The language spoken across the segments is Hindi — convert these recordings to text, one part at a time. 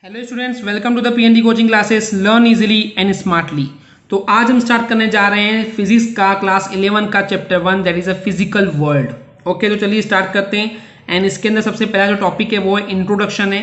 Hello students, welcome to the PND coaching classes learn easily and smartly. तो आज हम स्टार्ट करने जा रहे हैं फिजिक्स का क्लास 11 का chapter 1 that is a physical world. Okay, तो चलिए स्टार्ट करते हैं। एंड इसके अंदर सबसे पहला जो टॉपिक है वो है इंट्रोडक्शन है,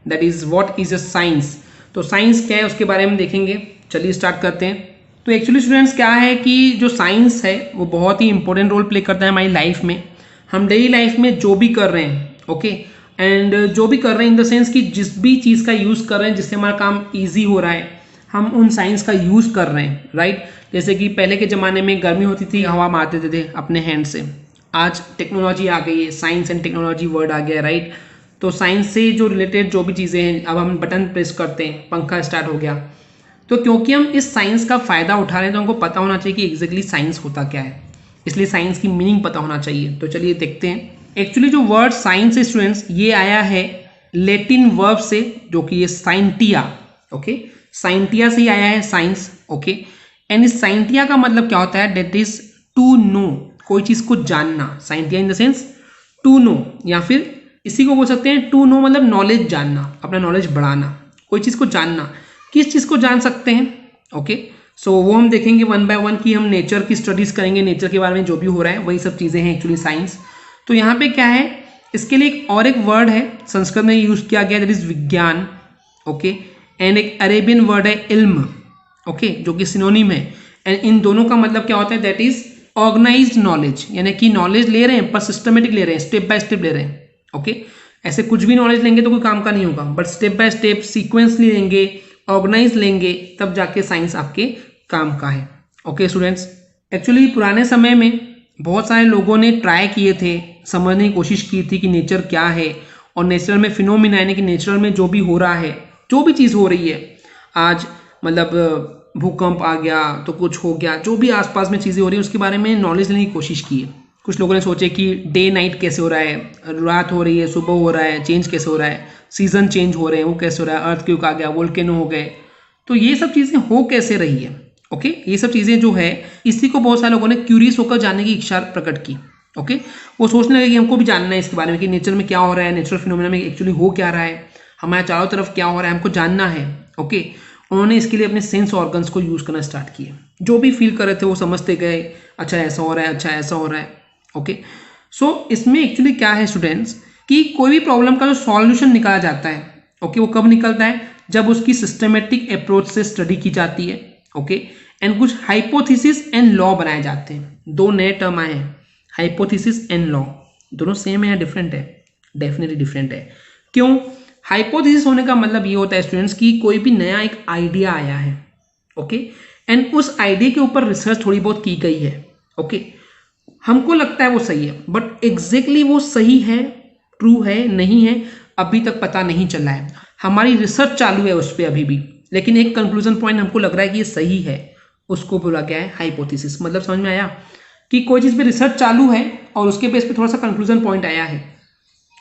that is what is a science. तो साइंस क्या है उसके बारे में देखेंगे। चलिए स्टार्ट करते हैं। तो एक्चुअली स्टूडेंट्स क्या है कि जो साइंस है वो बहुत ही इंपॉर्टेंट रोल प्ले करता है हमारी लाइफ में। हम डेली लाइफ में जो भी कर रहे हैं, ओके, एंड जो भी कर रहे हैं इन द सेंस कि जिस भी चीज़ का यूज़ कर रहे हैं जिससे हमारा काम इजी हो रहा है, हम उन साइंस का यूज़ कर रहे हैं, राइट। जैसे कि पहले के ज़माने में गर्मी होती थी, हवा मारते थे अपने हैंड से। आज टेक्नोलॉजी आ गई है, साइंस एंड टेक्नोलॉजी वर्ड आ गया, राइट। तो साइंस से जो रिलेटेड जो भी चीज़ें हैं, अब हम बटन प्रेस करते हैं, पंखा स्टार्ट हो गया। तो क्योंकि हम इस साइंस का फ़ायदा उठा रहे हैं तो हमको पता होना चाहिए कि एग्जैक्टली साइंस होता क्या है, इसलिए साइंस की मीनिंग पता होना चाहिए। तो चलिए देखते हैं। एक्चुअली जो वर्ड साइंस है स्टूडेंट्स, ये आया है लेटिन वर्ब से, जो कि ये साइंटिया, ओके, साइंटिया से ही आया है साइंस, ओके। एंड इस साइंटिया का मतलब क्या होता है, दैट इज टू नो, कोई चीज़ को जानना। Scientia in the sense to know, या फिर इसी को बोल सकते हैं टू नो मतलब नॉलेज जानना, अपना नॉलेज बढ़ाना, कोई चीज़ को जानना। किस चीज़ को जान सकते हैं, ओके। सो वो हम देखेंगे वन बाय वन कि हम नेचर की स्टडीज़ करेंगे, नेचर के बारे में जो भी हो रहा है वही सब चीज़ें हैं एक्चुअली साइंस। तो यहाँ पे क्या है, इसके लिए एक वर्ड है संस्कृत में यूज किया गया, दैट इज विज्ञान, ओके। एंड एक अरेबियन वर्ड है इल्म, ओके, जो कि सिनोनिम है। एंड इन दोनों का मतलब क्या होता है, दैट इज ऑर्गेनाइज्ड नॉलेज, यानी कि नॉलेज ले रहे हैं पर सिस्टमेटिक ले रहे हैं, स्टेप बाय स्टेप ले रहे हैं, ओके। ऐसे कुछ भी नॉलेज लेंगे तो कोई काम का नहीं होगा, but step by step sequentially लेंगे, ऑर्गेनाइज लेंगे, तब जाके साइंस आपके काम का है, ओके स्टूडेंट्स। एक्चुअली पुराने समय में बहुत सारे लोगों ने ट्राई किए थे, समझने की कोशिश की थी कि नेचर क्या है, और नेचर में फिनोमिना यानी कि नेचर में जो भी हो रहा है, जो भी चीज़ हो रही है आज, मतलब भूकंप आ गया तो कुछ हो गया, जो भी आसपास में चीज़ें हो रही है उसके बारे में नॉलेज लेने की कोशिश की है। कुछ लोगों ने सोचे कि डे नाइट कैसे हो रहा है, रात हो रही है, सुबह हो रहा है, चेंज कैसे हो रहा है, सीजन चेंज हो रहे हैं, वो कैसे हो रहा है, अर्थक्वेक आ गया, वोल्केनो हो गए, तो ये सब चीज़ें हो कैसे रही है, ओके। ये सब चीज़ें जो है, इसी को बहुत सारे लोगों ने क्यूरियस होकर जानने की इच्छा प्रकट की, ओके। वो सोचने लगे कि हमको भी जानना है इसके बारे में कि नेचर में क्या हो रहा है, नेचुरल फिनोमेना में एक्चुअली हो क्या रहा है, हमारे चारों तरफ क्या हो रहा है, हमको जानना है, ओके। उन्होंने इसके लिए अपने सेंस ऑर्गन्स को यूज़ करना स्टार्ट किए, जो भी फील कर रहे थे वो समझते गए, अच्छा ऐसा हो रहा है, अच्छा ऐसा हो रहा है, ओके। सो इसमें एक्चुअली क्या है स्टूडेंट्स, कि कोई भी प्रॉब्लम का जो सॉल्यूशन निकाला जाता है, ओके, वो कब निकलता है, जब उसकी सिस्टमेटिक अप्रोच से स्टडी की जाती है, ओके। एंड कुछ हाइपोथेसिस एंड लॉ बनाए जाते हैं। दो नए टर्म आए हैं, हाइपोथेसिस एंड लॉ। दोनों सेम है या डिफरेंट है? डेफिनेटली डिफरेंट है। क्यों? हाइपोथेसिस होने का मतलब ये होता है स्टूडेंट्स कि कोई भी नया एक आइडिया आया है, ओके, एंड उस आइडिया के ऊपर रिसर्च थोड़ी बहुत की गई है, ओके। हमको लगता है वो सही है, बट एग्जैक्टली वो सही है, ट्रू है, नहीं है, अभी तक पता नहीं चला है। हमारी रिसर्च चालू है उस पर अभी भी, लेकिन एक कंक्लूजन पॉइंट हमको लग रहा है कि ये सही है, उसको बोला गया है हाइपोथेसिस। मतलब समझ में आया कि कोई चीज़ पे रिसर्च चालू है और उसके बेस पे थोड़ा सा कंक्लूजन पॉइंट आया है,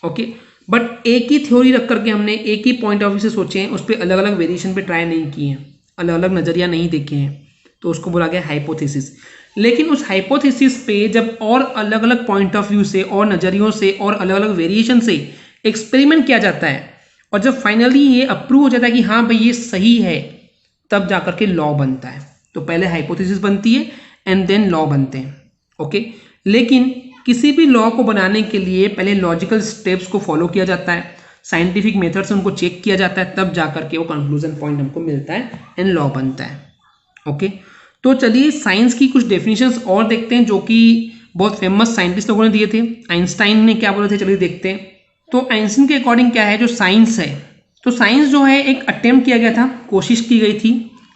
ओके, बट एक ही थ्योरी रख करके हमने एक ही पॉइंट ऑफ व्यू से सोचे हैं, उस पर अलग अलग वेरिएशन पे ट्राई नहीं किए हैं, अलग अलग नज़रिया नहीं देखे हैं, तो उसको बोला गया हाइपोथेसिस। लेकिन उस हाइपोथेसिस पे जब और अलग अलग पॉइंट ऑफ व्यू से और नज़रियों से और अलग अलग वेरिएशन से एक्सपेरिमेंट किया जाता है, और जब फाइनली ये अप्रूव हो जाता है कि हाँ भाई ये सही है, तब जाकर के लॉ बनता है। तो पहले हाइपोथेसिस बनती है एंड देन लॉ बनते हैं, ओके। लेकिन किसी भी लॉ को बनाने के लिए पहले लॉजिकल स्टेप्स को फॉलो किया जाता है, साइंटिफिक मेथड से उनको चेक किया जाता है, तब जाकर के वो कंक्लूजन पॉइंट हमको मिलता है एंड लॉ बनता है, ओके। तो चलिए साइंस की कुछ डेफिनेशंस और देखते हैं, जो कि बहुत फेमस साइंटिस्ट लोगों ने दिए थे। आइंस्टाइन ने क्या बोले थे, चलिए देखते हैं। तो आइंस्टाइन के अकॉर्डिंग क्या है जो साइंस है, तो साइंस जो है एक अटेम्प्ट किया गया था, कोशिश की गई थी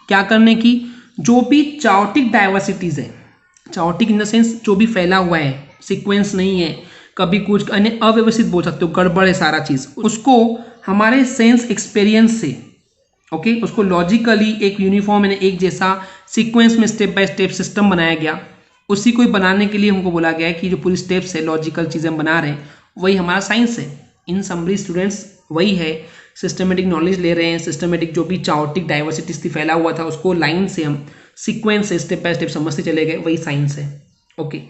क्या करने की, जो भी चाओटिक डाइवर्सिटीज है, चाओटिक इन द सेंस जो भी फैला हुआ है, सीक्वेंस नहीं है, कभी कुछ अन्य अव्यवस्थित बोल सकते हो, गड़बड़ है सारा चीज़, उसको हमारे सेंस एक्सपीरियंस से, ओके, उसको लॉजिकली एक यूनिफॉर्म यानी एक जैसा सीक्वेंस में स्टेप बाय स्टेप सिस्टम बनाया गया। उसी को बनाने के लिए हमको बोला गया है कि जो पूरी स्टेप्स है, लॉजिकल चीज़ें हम बना रहे हैं, वही हमारा साइंस है। इन समरी स्टूडेंट्स वही है, सिस्टमेटिक नॉलेज ले रहे हैं, सिस्टमेटिक जो भी चाओटिक डाइवर्सिटी थी, फैला हुआ था, उसको लाइन से हम सीक्वेंस से स्टेप बाय स्टेप समझते चले गए, वही साइंस है, ओके।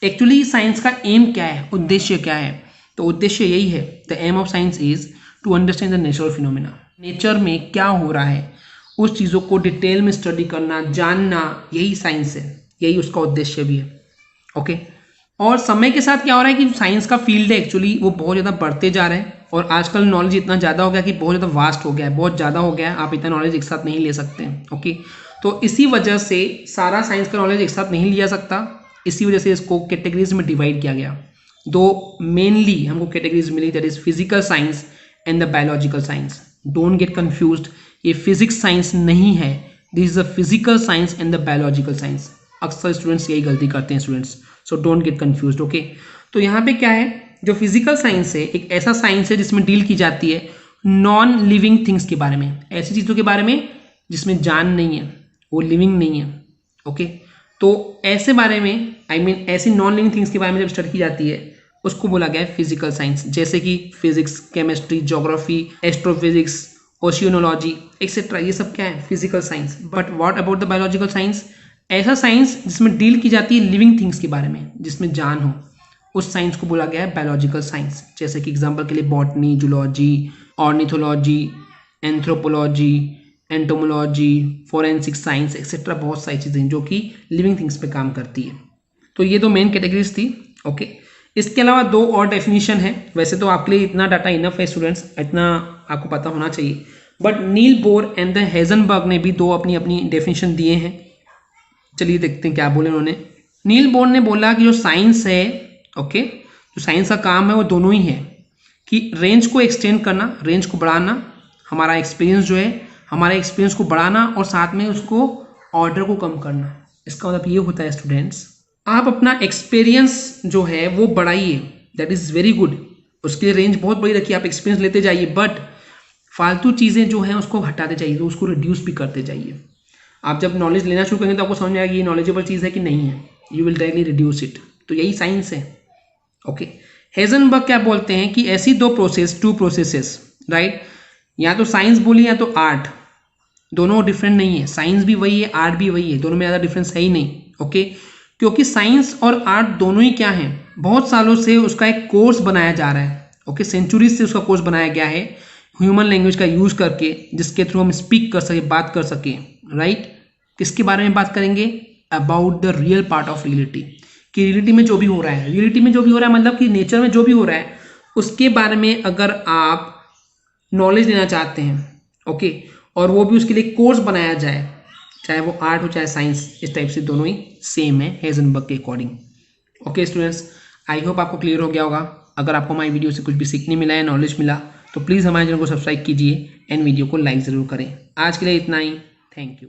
एक्चुअली साइंस का एम क्या है, उद्देश्य क्या है? तो उद्देश्य यही है, the aim of science is to understand the natural phenomena, nature में क्या हो रहा है उस चीज़ों को डिटेल में स्टडी करना, जानना, यही साइंस है, यही उसका उद्देश्य भी है। ओके, और समय के साथ क्या हो रहा है कि साइंस का फील्ड है एक्चुअली वो बहुत ज़्यादा बढ़ते जा रहे हैं, और आजकल नॉलेज इतना ज़्यादा हो गया कि बहुत ज़्यादा वास्ट हो गया है, बहुत ज़्यादा हो गया है, आप इतना नॉलेज एक साथ नहीं ले सकते हैं। ओके, तो इसी वजह से सारा साइंस का नॉलेज एक साथ नहीं लिया सकता, इसी वजह से इसको कैटेगरीज में डिवाइड किया गया। दो मेनली हमको कैटेगरीज मिली, that is physical science and the biological science. Don't get confused, ये फिजिक्स साइंस नहीं है, this is the physical science and the biological science. अक्सर स्टूडेंट्स यही गलती करते हैं students, so don't get confused. Okay, तो यहाँ पे क्या है, जो फिजिकल साइंस है एक ऐसा साइंस है जिसमें डील की जाती है नॉन लिविंग थिंग्स के बारे में, ऐसी चीज़ों के बारे में जिसमें जान नहीं है, वो लिविंग नहीं है। ओके, तो ऐसे बारे में ऐसी नॉन लिविंग थिंग्स के बारे में जब स्टडी की जाती है उसको बोला गया है फिजिकल साइंस, जैसे कि physics, chemistry, geography, astrophysics, oceanology etcetera, ये सब क्या है, physical science. But what about the biological science, ऐसा साइंस जिसमें डील की जाती है लिविंग थिंग्स के बारे में, जिसमें जान हो, उस साइंस को बोला गया है बायोलॉजिकल साइंस। जैसे कि एग्जांपल के लिए botany, zoology, ornithology, anthropology, entomology, forensic science etcetera, बहुत सारी चीज़ें जो कि लिविंग थिंग्स पे काम करती है। तो ये दो मेन कैटेगरीज थी। ओके, इसके अलावा दो और डेफिनेशन है, वैसे तो आपके लिए इतना डाटा इनफ है स्टूडेंट्स, इतना आपको पता होना चाहिए, but Niels Bohr and the Heisenberg ने भी दो अपनी अपनी डेफिनेशन दिए हैं। चलिए देखते हैं क्या बोले उन्होंने। नील बोर ने बोला कि जो साइंस है, ओके, जो साइंस का काम है वो दोनों ही है, कि रेंज को एक्सटेंड करना, रेंज को बढ़ाना, हमारा एक्सपीरियंस जो है, हमारे एक्सपीरियंस को बढ़ाना, और साथ में उसको ऑर्डर को कम करना। इसका मतलब ये होता है स्टूडेंट्स, आप अपना एक्सपीरियंस जो है वो बढ़ाइए, दैट इज़ वेरी गुड, उसके लिए रेंज बहुत बड़ी रखिए, आप एक्सपीरियंस लेते जाइए, बट फालतू चीज़ें जो हैं उसको हटाते जाइए, तो उसको रिड्यूस भी करते जाइए। आप जब नॉलेज लेना शुरू करेंगे तो आपको समझ में आएगा ये नॉलेजेबल चीज़ है कि नहीं है, you will directly reduce it. तो यही साइंस है। ओके, हेजनबर्ग क्या बोलते हैं कि ऐसी टू प्रोसेसेस, राइट, या तो साइंस बोलिए या तो आर्ट, दोनों डिफरेंट नहीं है, साइंस भी वही है, आर्ट भी वही है, दोनों में ज़्यादा डिफरेंस है ही नहीं। ओके, क्योंकि साइंस और आर्ट दोनों ही क्या हैं, बहुत सालों से उसका एक कोर्स बनाया जा रहा है। ओके, सेंचुरीज से उसका कोर्स बनाया गया है ह्यूमन लैंग्वेज का यूज करके, जिसके थ्रू हम स्पीक कर सके, बात कर सके, राइट। किसके बारे में बात करेंगे, about the real part of reality, कि रियलिटी में जो भी हो रहा है, रियलिटी में जो भी हो रहा है मतलब कि नेचर में जो भी हो रहा है उसके बारे में अगर आप नॉलेज लेना चाहते हैं, ओके, और वो भी उसके लिए कोर्स बनाया जाए, चाहे वो आर्ट हो चाहे साइंस, इस टाइप से दोनों ही सेम है हेजनबर्ग के according. Okay students, I hope आपको क्लियर हो गया होगा। अगर आपको हमारी वीडियो से कुछ भी सीखने मिला है, नॉलेज मिला, तो प्लीज़ हमारे चैनल को सब्सक्राइब कीजिए एंड वीडियो को लाइक ज़रूर करें। आज के लिए इतना ही, थैंक यू।